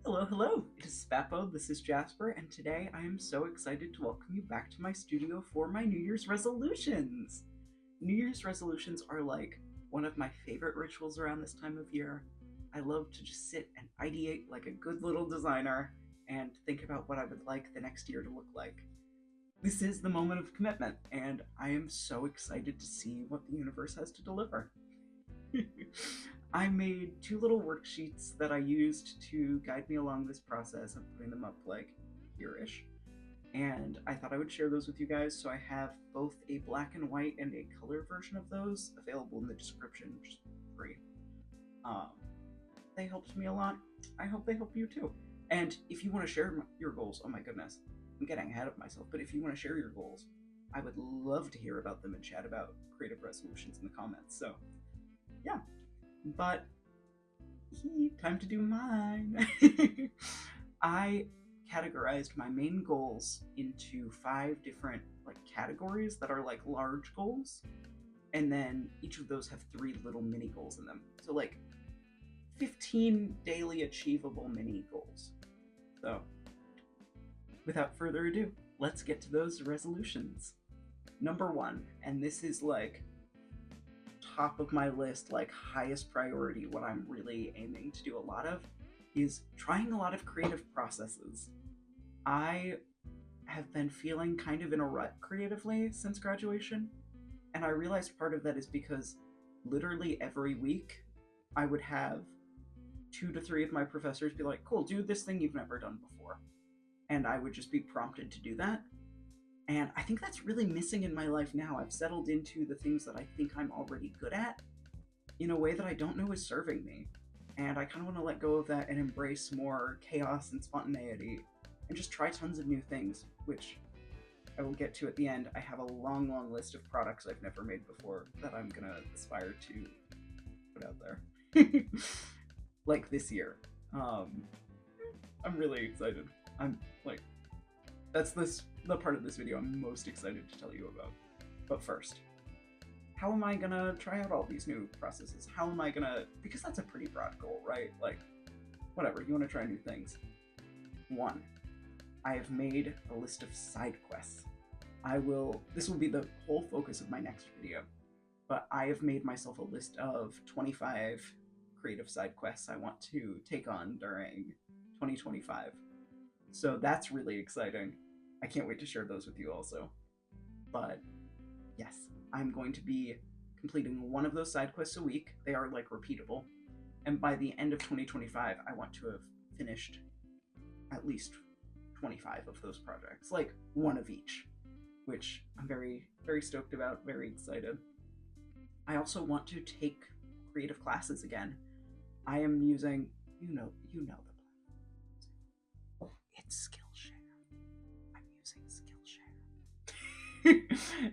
Hello, hello. It is Spappo. This is Jasper, and today I am so excited to welcome you back to my studio for my New Year's resolutions. New Year's resolutions are like one of my favorite rituals around this time of year. I love to just sit and ideate like a good little designer and think about what I would like the next year to look like. This is the moment of commitment, and I am so excited to see what the universe has to deliver. I made two little worksheets that I used to guide me along this process. I'm putting them up like here-ish. And I thought I would share those with you guys. So I have both a black and white and a color version of those available in the description, just free. Um, they helped me a lot. I hope they help you too. And if you want to share your goals, oh my goodness, I'm getting ahead of myself. But if you want to share your goals, I would love to hear about them and chat about creative resolutions in the comments. So yeah, but time to do mine. I categorized my main goals into 5 different like categories that are like large goals, and then each of those have 3 little mini goals in them. So like 15 daily achievable mini goals. So without further ado, let's get to those resolutions. Number 1, and this is like top of my list, like highest priority, what I'm really aiming to do a lot of, is trying a lot of creative processes. I have been feeling kind of in a rut creatively since graduation, and I realized part of that is because literally every week I would have 2 to 3 of my professors be like, cool, do this thing you've never done before. And I would just be prompted to do that. And I think that's really missing in my life now. I've settled into the things that I think I'm already good at in a way that I don't know is serving me. And I kind of want to let go of that and embrace more chaos and spontaneity and just try tons of new things, which I will get to at the end. I have a long, long list of products I've never made before that I'm going to aspire to put out there. Like this year. I'm really excited. I'm like, that's the part of this video I'm most excited to tell you about. But first, how am I gonna try out all these new processes? How am I gonna, because that's a pretty broad goal, right? Like, whatever, you wanna try new things. 1, I have made a list of side quests. This will be the whole focus of my next video, but I have made myself a list of 25 creative side quests I want to take on during 2025. So that's really exciting. I can't wait to share those with you also. But yes, I'm going to be completing one of those side quests a week. They are like repeatable. And by the end of 2025, I want to have finished at least 25 of those projects, like one of each, which I'm very, very stoked about, very excited. I also want to take creative classes again. I am using, you know the platform. It's Skillshare. I'm using Skillshare.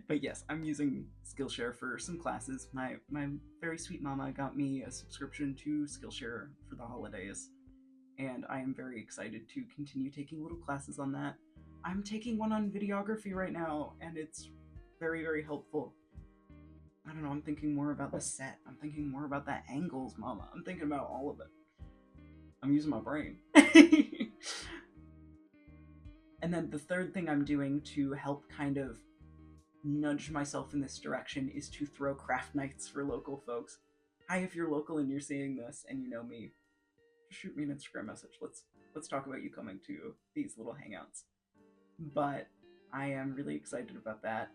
But yes, I'm using Skillshare for some classes. My very sweet mama got me a subscription to Skillshare for the holidays, and I am very excited to continue taking little classes on that. I'm taking one on videography right now, and it's very, very helpful. I don't know, I'm thinking more about the set. I'm thinking more about the angles, mama. I'm thinking about all of it. I'm using my brain. And then the third thing I'm doing to help kind of nudge myself in this direction is to throw craft nights for local folks. Hi, if you're local and you're seeing this and you know me, just shoot me an Instagram message. Let's talk about you coming to these little hangouts. But I am really excited about that.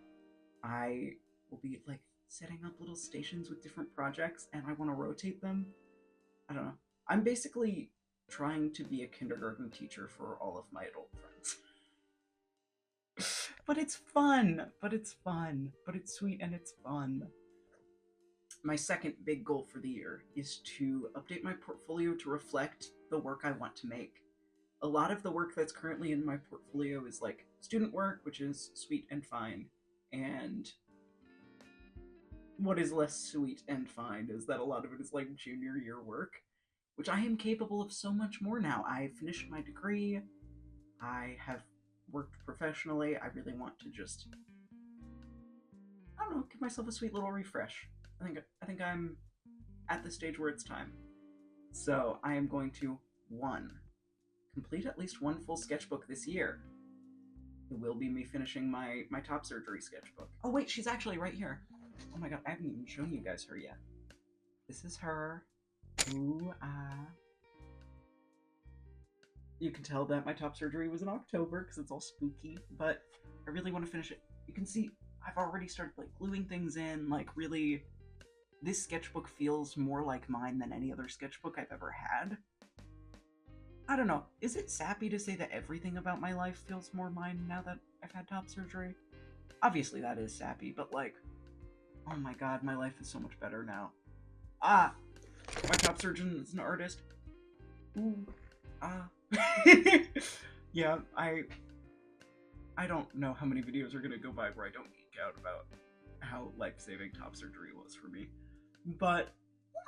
I will be like setting up little stations with different projects, and I want to rotate them. I don't know. I'm basically trying to be a kindergarten teacher for all of my adult friends. But it's fun. But it's fun. But it's sweet and it's fun. My second big goal for the year is to update my portfolio to reflect the work I want to make. A lot of the work that's currently in my portfolio is like student work, which is sweet and fine, and what is less sweet and fine is that a lot of it is like junior year work, which I am capable of so much more now. I finished my degree, I have worked professionally, I really want to just, I don't know, give myself a sweet little refresh. I think I'm at the stage where it's time. So I am going to, 1, complete at least one full sketchbook this year. It will be me finishing my top surgery sketchbook. Oh wait, she's actually right here. Oh my god, I haven't even shown you guys her yet. This is her. Ooh, ah. You can tell that my top surgery was in October because it's all spooky, but I really want to finish it. You can see I've already started like gluing things in, like really, this sketchbook feels more like mine than any other sketchbook I've ever had. I don't know, is it sappy to say that everything about my life feels more mine now that I've had top surgery? Obviously that is sappy, but like, oh my god, my life is so much better now. Ah! My top surgeon is an artist. Ooh. Ah. Yeah, I don't know how many videos are gonna go by where I don't geek out about how life-saving top surgery was for me. But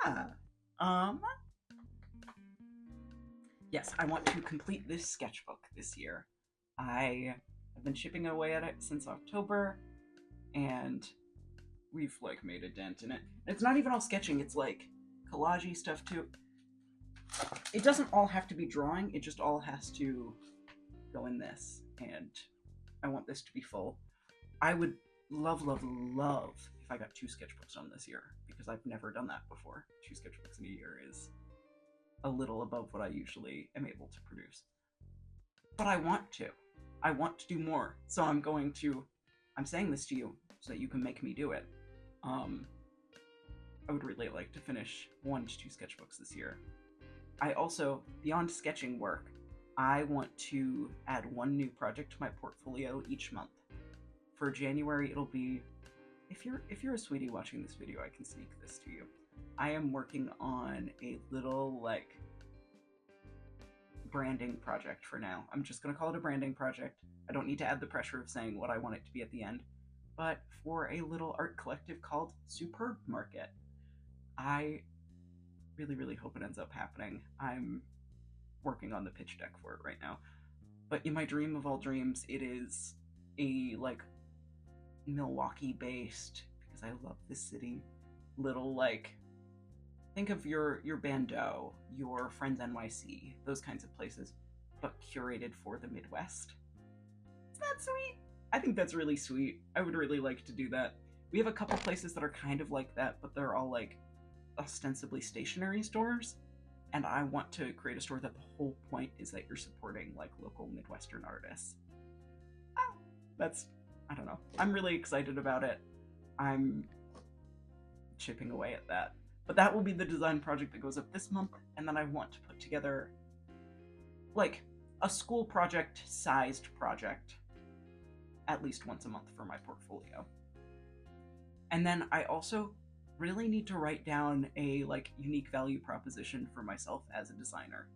yeah. Yes, I want to complete this sketchbook this year. I have been chipping away at it since October, and we've like made a dent in it. It's not even all sketching, it's like collage-y stuff too. It doesn't all have to be drawing, it just all has to go in this, and I want this to be full. I would love if I got 2 sketchbooks done this year, because I've never done that before. 2 sketchbooks in a year is a little above what I usually am able to produce. But I want to. I want to do more, so I'm saying this to you so that you can make me do it. I would really like to finish 1 to 2 sketchbooks this year. I also, beyond sketching work, I want to add 1 new project to my portfolio each month. For January, it'll be, if you're a sweetie watching this video, I can sneak this to you. I am working on a little, like, branding project for now. I'm just gonna call it a branding project. I don't need to add the pressure of saying what I want it to be at the end. But for a little art collective called Superb Market. I really hope it ends up happening. I'm working on the pitch deck for it right now. But in my dream of all dreams, it is a, like, Milwaukee-based, because I love this city, little, like, think of your Bando, your Friends NYC, those kinds of places, but curated for the Midwest. Isn't that sweet? I think that's really sweet. I would really like to do that. We have a couple places that are kind of like that, but they're all, like, ostensibly stationery stores, and I want to create a store that the whole point is that you're supporting, like, local Midwestern artists. I don't know. I'm really excited about it. I'm chipping away at that. But that will be the design project that goes up this month, and then I want to put together, like, a school project-sized project at least once a month for my portfolio. And then I also really need to write down a, like, unique value proposition for myself as a designer.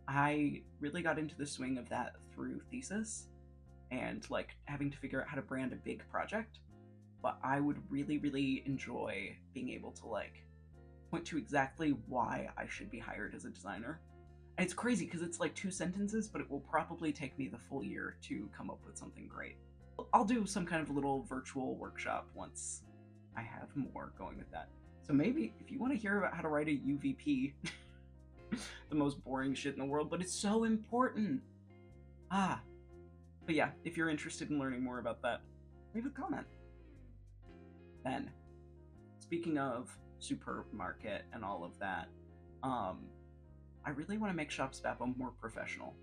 I really got into the swing of that through thesis and, like, having to figure out how to brand a big project, but I would really enjoy being able to, like, point to exactly why I should be hired as a designer. And it's crazy because it's like 2 sentences, but it will probably take me the full year to come up with something great. I'll do some kind of little virtual workshop once I have more going with that. So maybe if you want to hear about how to write a UVP, the most boring shit in the world, but it's so important. But yeah, if you're interested in learning more about that, leave a comment. Then, speaking of Superb Market and all of that, I really want to make Shop Spappo more professional.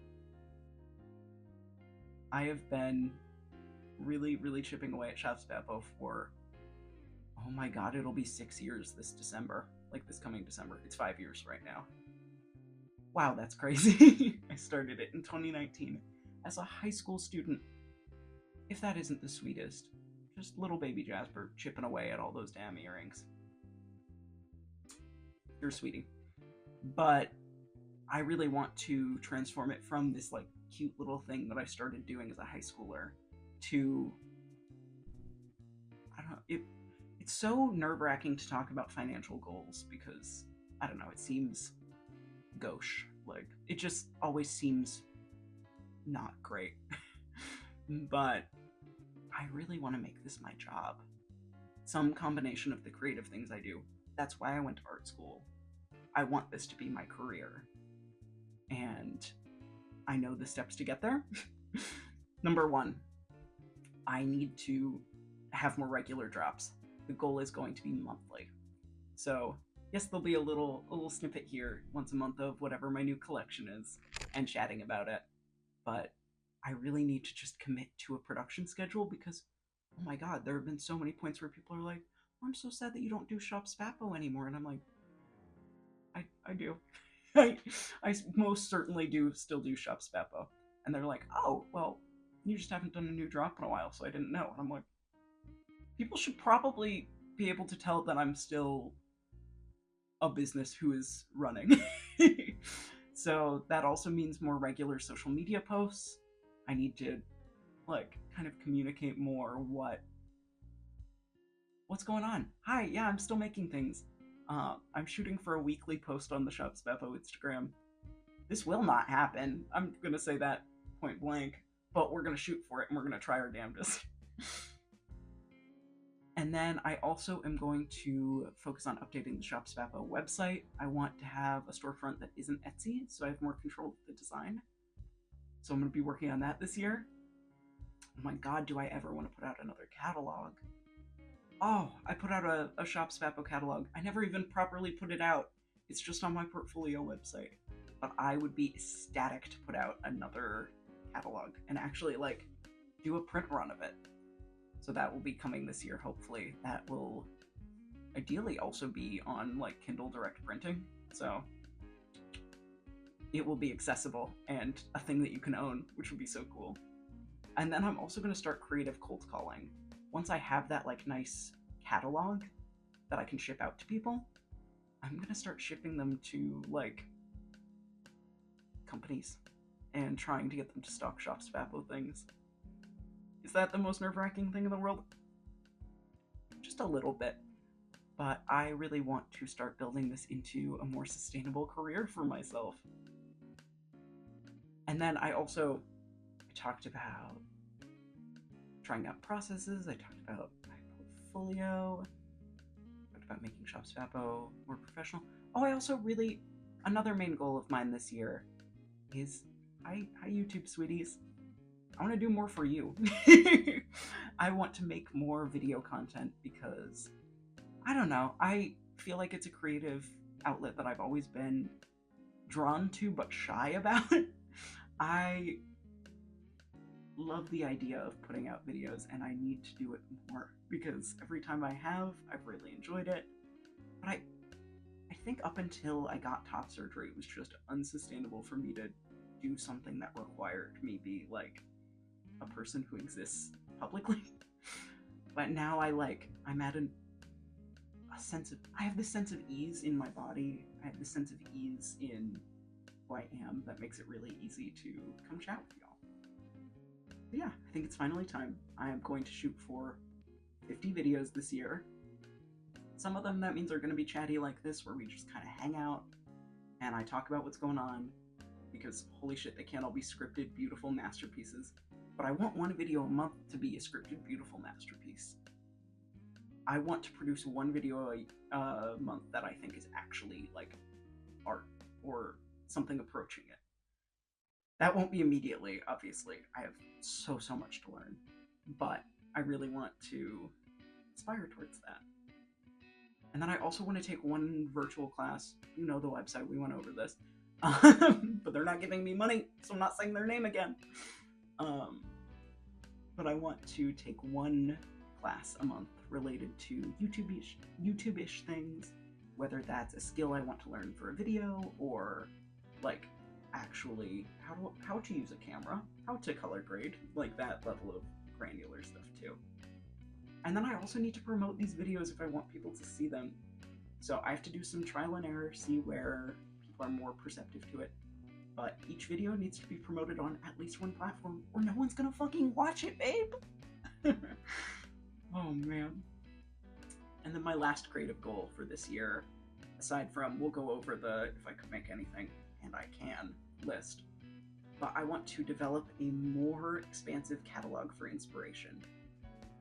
I have been really chipping away at Shop Spappo for, oh my god, it'll be 6 years this December. Like, this coming December. It's 5 years right now. Wow, that's crazy. I started it in 2019 as a high school student. If that isn't the sweetest. Just little baby Jasper chipping away at all those damn earrings. You're a sweetie. But I really want to transform it from this, like, cute little thing that I started doing as a high schooler to, I don't know, it's so nerve-wracking to talk about financial goals because, I don't know, it seems gauche. Like, it just always seems not great. But I really want to make this my job. Some combination of the creative things I do. That's why I went to art school. I want this to be my career. And I know the steps to get there. Number one, I need to have more regular drops. The goal is going to be monthly. So yes, there'll be a little snippet here once a month of whatever my new collection is and chatting about it. But I really need to just commit to a production schedule because, oh my god, there have been so many points where people are like, oh, I'm so sad that you don't do Shop Spappo anymore. And I'm like, I do. I most certainly do still do Shop Spappo. And they're like, oh, well, you just haven't done a new drop in a while, so I didn't know. And I'm like, people should probably be able to tell that I'm still a business who is running. So that also means more regular social media posts. I need to like kind of communicate more what's going on. Hi, yeah, I'm still making things. I'm shooting for a weekly post on the Shop Spappo Instagram. This will not happen. I'm gonna say that point blank, but we're gonna shoot for it and we're gonna try our damnedest. And then I also am going to focus on updating the Shop Spappo website. I want to have a storefront that isn't Etsy, so I have more control of the design. So I'm going to be working on that this year. Oh my god, do I ever want to put out another catalog? Oh, I put out a Shop Spappo catalog. I never even properly put it out. It's just on my portfolio website. But I would be ecstatic to put out another catalog and actually like do a print run of it. So that will be coming this year, hopefully. That will ideally also be on like Kindle Direct Printing. So it will be accessible and a thing that you can own, which would be so cool. And then I'm also going to start creative cold calling. Once I have that like nice catalog that I can ship out to people, I'm going to start shipping them to like companies and trying to get them to stock Shop Spappo things. Is that the most nerve-wracking thing in the world? Just a little bit. But I really want to start building this into a more sustainable career for myself. And then I talked about trying out processes, I talked about my portfolio, I talked about making Shop Spappo more professional. Oh, I also another main goal of mine this year is, hi YouTube sweeties, I want to do more for you. I want to make more video content because, I don't know, I feel like it's a creative outlet that I've always been drawn to but shy about. I love the idea of putting out videos and I need to do it more because every time I have, I've really enjoyed it. But I think up until I got top surgery, it was just unsustainable for me to do something that required me be like a person who exists publicly. But now I'm at I have this sense of ease in my body. I have this sense of ease in who I am that makes it really easy to come chat with y'all. But yeah, I think it's finally time. I am going to shoot for 50 videos this year. Some of them, that means, are going to be chatty like this, where we just kind of hang out and I talk about what's going on, because holy shit, they can't all be scripted, beautiful masterpieces. But I want one video a month to be a scripted, beautiful masterpiece. I want to produce one video a month that I think is actually like art or something approaching it. That won't be immediately, obviously. I have so much to learn, but I really want to aspire towards that. And then I also want to take one virtual class. You know the website, we went over this. But they're not giving me money, so I'm not saying their name again. But I want to take one class a month related to YouTube-ish things, whether that's a skill I want to learn for a video, or like actually how to use a camera, how to color grade, like that level of granular stuff too. And then I also need to promote these videos if I want people to see them. So I have to do some trial and error, see where people are more perceptive to it. But each video needs to be promoted on at least one platform, or no one's gonna fucking watch it, babe! Oh man. And then my last creative goal for this year, aside from, we'll go over the if I could make anything, and I can, list, but I want to develop a more expansive catalog for inspiration.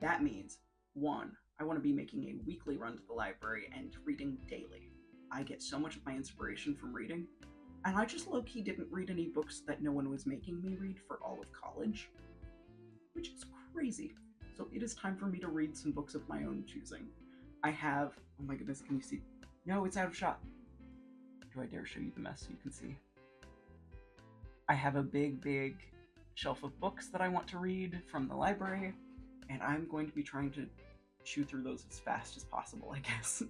That means, one, I want to be making a weekly run to the library and reading daily. I get so much of my inspiration from reading. And I just low-key didn't read any books that no one was making me read for all of college, which is crazy. So it is time for me to read some books of my own choosing. I have, oh my goodness, can you see? No, it's out of shot. Do I dare show you the mess so you can see? I have a big shelf of books that I want to read from the library, and I'm going to be trying to chew through those as fast as possible, I guess.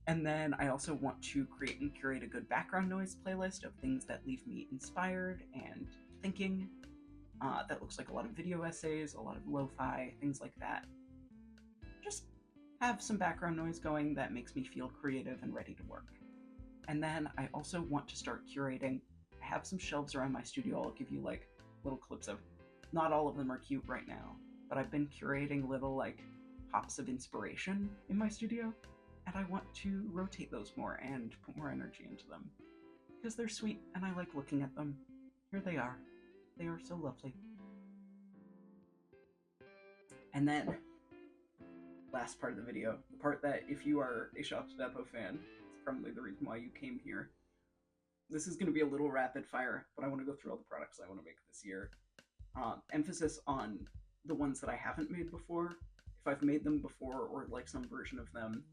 And then I also want to create and curate a good background noise playlist of things that leave me inspired and thinking. That looks like a lot of video essays, a lot of lo-fi, things like that. Just have some background noise going that makes me feel creative and ready to work. And then I also want to start curating. I have some shelves around my studio. I'll give you like little clips of, not all of them are cute right now, but I've been curating little like pops of inspiration in my studio, and I want to rotate those more and put more energy into them because they're sweet and I like looking at them. Here they are. They are so lovely. And then, last part of the video, the part that if you are a Shop Spappo fan, it's probably the reason why you came here. This is going to be a little rapid fire, but I want to go through all the products I want to make this year. Emphasis on the ones that I haven't made before. If I've made them before or like some version of them,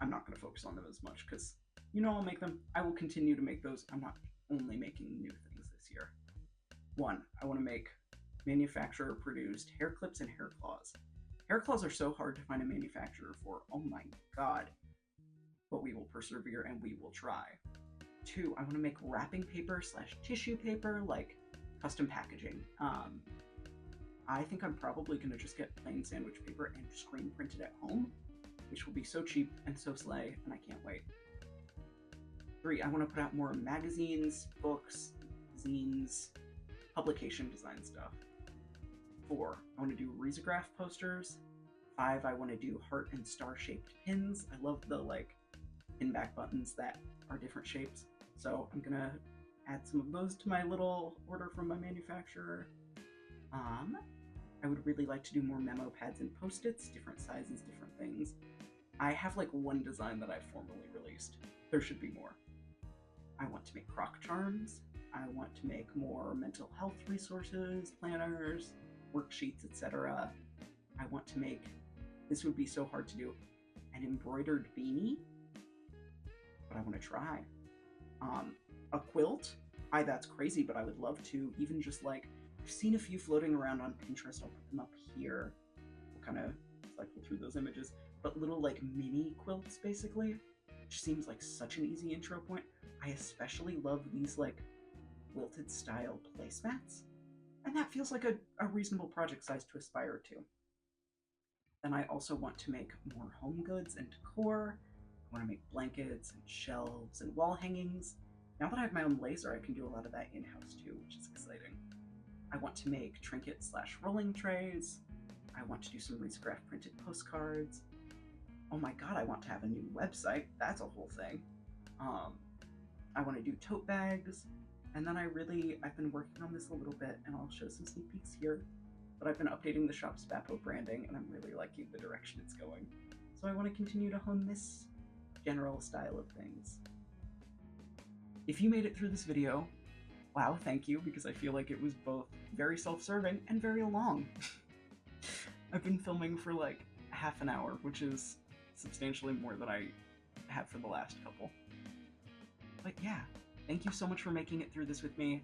I'm not going to focus on them as much because, you know, I'll make them. I will continue to make those. I'm not only making new things this year. One, I want to make manufacturer-produced hair clips and hair claws. Hair claws are so hard to find a manufacturer for. Oh my god. But we will persevere and we will try. Two, I want to make wrapping paper / tissue paper, like custom packaging. I think I'm probably going to just get plain sandwich paper and screen print it at home, which will be so cheap and so slay, and I can't wait. Three, I want to put out more magazines, books, zines, publication design stuff. Four, I want to do risograph posters. Five, I want to do heart and star shaped pins. I love the like pin back buttons that are different shapes. So I'm gonna add some of those to my little order from my manufacturer. I would really like to do more memo pads and post-its, different sizes, different things. I have like one design that I've formally released. There should be more. I want to make crock charms. I want to make more mental health resources, planners, worksheets, etc. I want to make, this would be so hard to do, an embroidered beanie, but I want to try. A quilt. That's crazy, but I would love to. Even just like, I've seen a few floating around on Pinterest. I'll put them up here. We'll kind of cycle through those images. But little like mini quilts, basically, which seems like such an easy intro point. I especially love these like quilted style placemats, and that feels like a reasonable project size to aspire to. Then I also want to make more home goods and decor. I want to make blankets and shelves and wall hangings. Now that I have my own laser, I can do a lot of that in-house too, which is exciting. I want to make trinket / rolling trays. I want to do some risograph printed postcards. Oh my god, I want to have a new website. That's a whole thing. I want to do tote bags. And then I've been working on this a little bit, and I'll show some sneak peeks here. But I've been updating the Shop Spappo branding, and I'm really liking the direction it's going. So I want to continue to hone this general style of things. If you made it through this video, wow, thank you, because I feel like it was both very self-serving and very long. I've been filming for like half an hour, which is substantially more than I have for the last couple. But yeah, thank you so much for making it through this with me.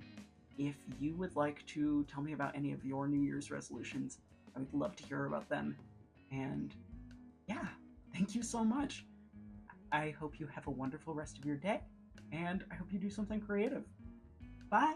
If you would like to tell me about any of your New Year's resolutions, I would love to hear about them. And yeah, thank you so much. I hope you have a wonderful rest of your day, and I hope you do something creative. Bye!